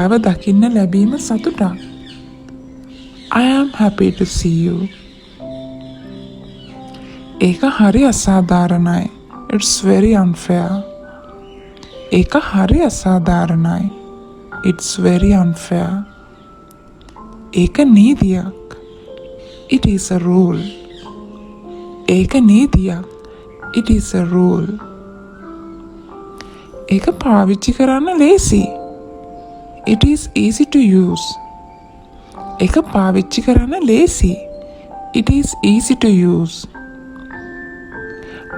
ඔයාව දකින්න ලැබීම සතුටක්. I am happy to see you. ඒක හරි අසාධාරණයි. It's very unfair. ඒක හරි අසාධාරණයි. It's very unfair. ඒක නීතියක්. It is a rule. ඒක නීතියක්. It is a rule. ඒක පාවිච්චි කරන්න ලේසි. It is easy to use. ඒක පාවිච්චි කරන්න ලේසි. It is easy to use.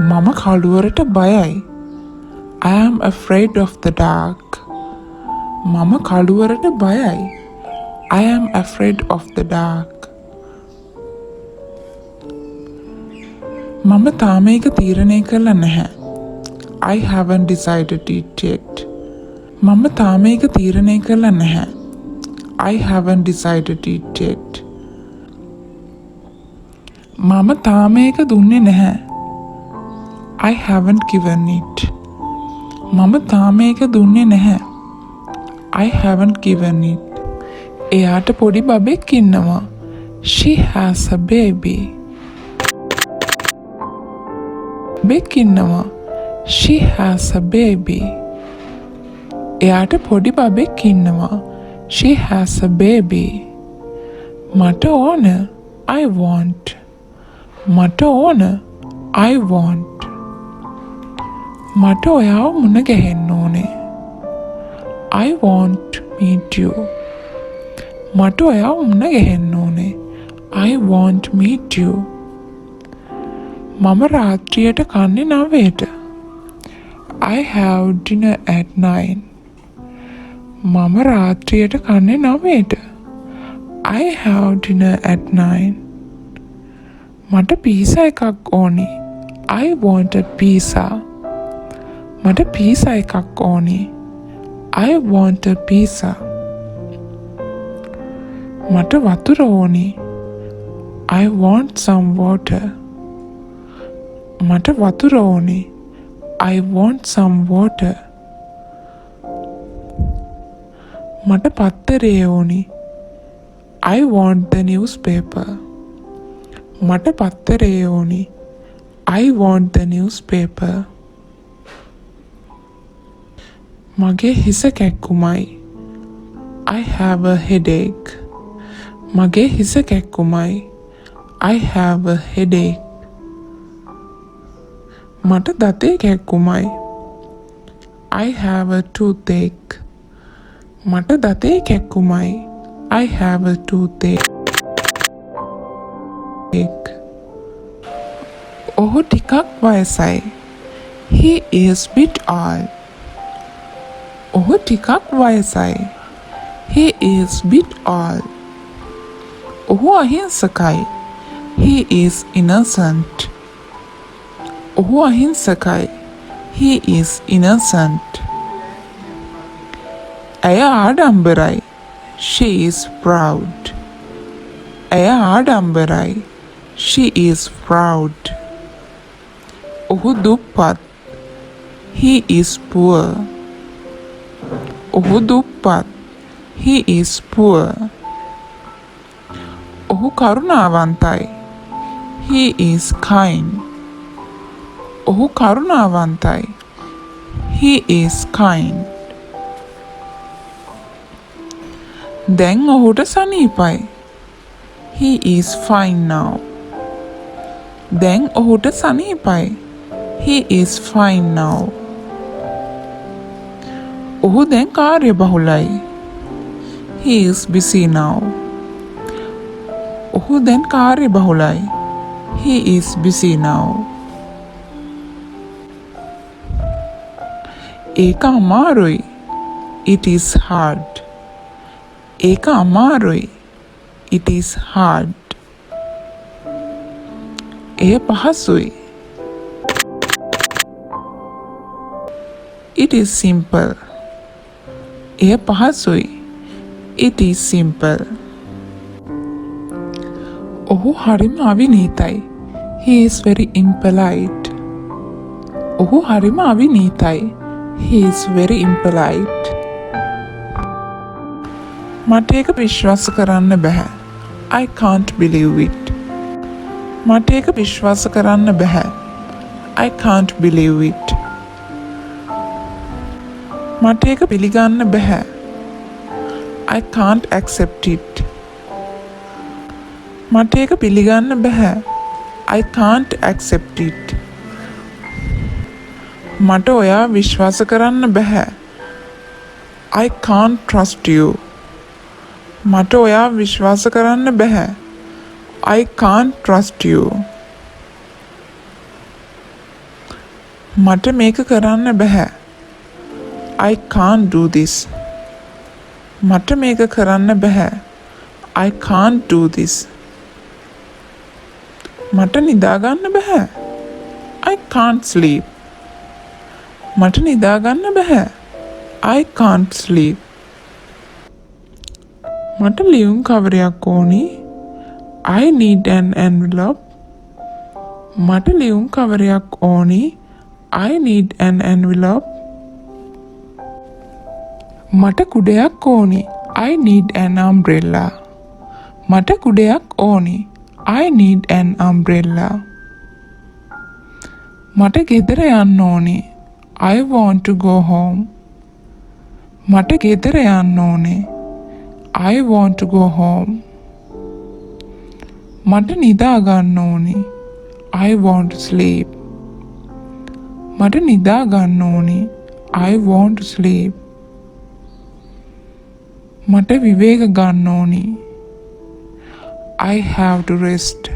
මම කළුවරට බයයි. I am afraid of the dark. මම කළුවරට බයයි. I am afraid of the dark. මම තාම ඒක තීරණය කරලා නැහැ. I haven't decided it yet. මම තාම ඒක තීරණය කරලා නැහැ. I haven't decided it yet. මම තාම ඒක දුන්නේ නැහැ. I haven't given it. මම තාම ඒක දුන්නේ නැහැ. I haven't given it. එයාට පොඩි බබෙක් ඉන්නවා. She has a baby. Baig ඉන්නවා. She has a baby. එයාට පොඩි බබෙක් ඉන්නවා. She has a baby. මට ඕන. I want. මට ඕන. I want. මට ඔයාව මුණ ගැහෙන්න ඕනේ. I want to meet you. මට ඔයාව මුණ ගැහෙන්න ඕනේ. I want to meet you. මම රාත්‍රියට කන්නේ 9ට. I have dinner at 9. මම රාත්‍රියට කන්නේ 9ට. I have dinner at 9. මට පීසා එකක් ඕනේ. I want a pizza. මට පීසා එකක් ඕනේ. I want a pizza. මට වතුර ඕනේ. I want some water. මට වතුර ඕනේ. I want some water. මට පත්තරේ ඕනේ. I want the newspaper. මට පත්තරේ ඕනේ. I want the newspaper. මගේ හිස කැක්කුමයි. I have a headache. මගේ හිස කැක්කුමයි. I have a headache. මට දතේ කැක්කුමයි. I have a toothache. මට දතේ කැක්කුමයි. I have a toothache. ඔහු ටිකක් වයසයි. He is bit old. ඔහු ටිකක් වයසයි. He is bit old. ඔහු අහිංසකයි. He is innocent. ඔහු අහිංසකයි. He is innocent. ඇය ආඩම්බරයි. She is proud. ඇය ආඩම්බරයි. She is proud. ඔහු දුප්පත්. He is poor. ඔහු දුප්පත්. He is poor. ඔහු කරුණාවන්තයි. He is kind. ඔහු කරුණාවන්තයි. He is kind. දැන් ඔහුට සනීපයි. He is fine now. දැන් ඔහුට සනීපයි. He is fine now. ඔහු දැන් කාර්යබහුලයි. He is busy now. ඔහු දැන් කාර්යබහුලයි. He is busy now. ඒක අමාරුයි. It is hard. ඒක අමාරුයි. It is hard. එය පහසුයි. It is simple. එය පහසුයි. It is simple. ඔහු හරිම අවිනීතයි. He is very impolite. ඔහු හරිම අවිනීතයි. He is very impolite. මට ඒක විශ්වාස කරන්න බැහැ. I can't believe it. මට ඒක විශ්වාස කරන්න බැහැ. I can't believe it. මට ඒක පිළිගන්න බැහැ. I can't accept it. මට ඒක පිළිගන්න බැහැ. I can't accept it. මට ඔයා විශ්වාස කරන්න බැහැ. I can't trust you. මට ඔයා විශ්වාස කරන්න බැහැ. I can't trust you. මට මේක කරන්න බැහැ. I can't do this. මට මේක කරන්න බැහැ. I can't do this. මට නිදාගන්න බැහැ. I can't sleep. මට නිදාගන්න බැහැ. I can't sleep. මට ලියුම් කවරයක් ඕනි. I need an envelope. මට ලියුම් කවරයක් ඕනි. I need an envelope. මට කුඩයක් ඕනි. I need an umbrella. මට කුඩයක් ඕනි. I need an umbrella. මට ගෙදර යන්න ඕනි. I want to go home. මට ගෙදර යන්න ඕනි. I want to go home. මට නිදා ගන්න ඕනි. I want to sleep. මට නිදා ගන්න ඕනි. I want to sleep. මට විවේක ගන්න ඕනි. I have to rest.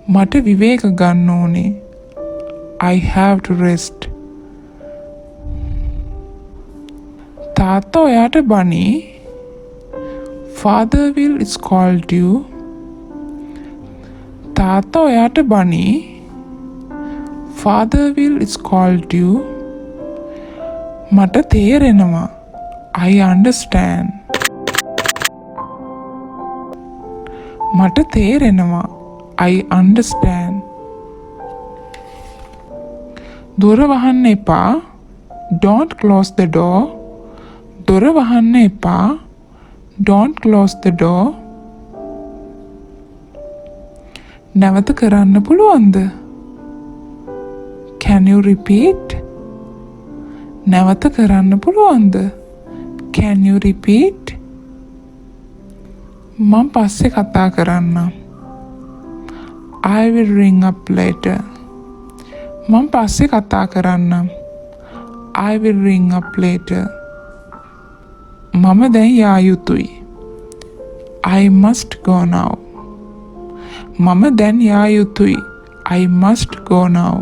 මට විවේක ගන්න ඕනි. I have to rest. තාත්තා ඔයාට බනි. Father will scold you. තාත්තා ඔයාට බනි. Father will scold you. මට තේරෙනවා. I understand. මට තේරෙනවා. I understand. දොර වහන්න එපා. Don't close the door. දොර වහන්න එපා. Don't close the door. නැවත කරන්න පුළුවන්ද? Can you repeat? නැවත කරන්න පුළුවන්ද? Can you repeat? මම පස්සේ කතා කරන්නම්. I will ring up later. මම පස්සේ කතා කරන්නම්. I will ring up later. මම දැන් යා යුතුයි. I must go now. මම දැන් යා යුතුයි. I must go now.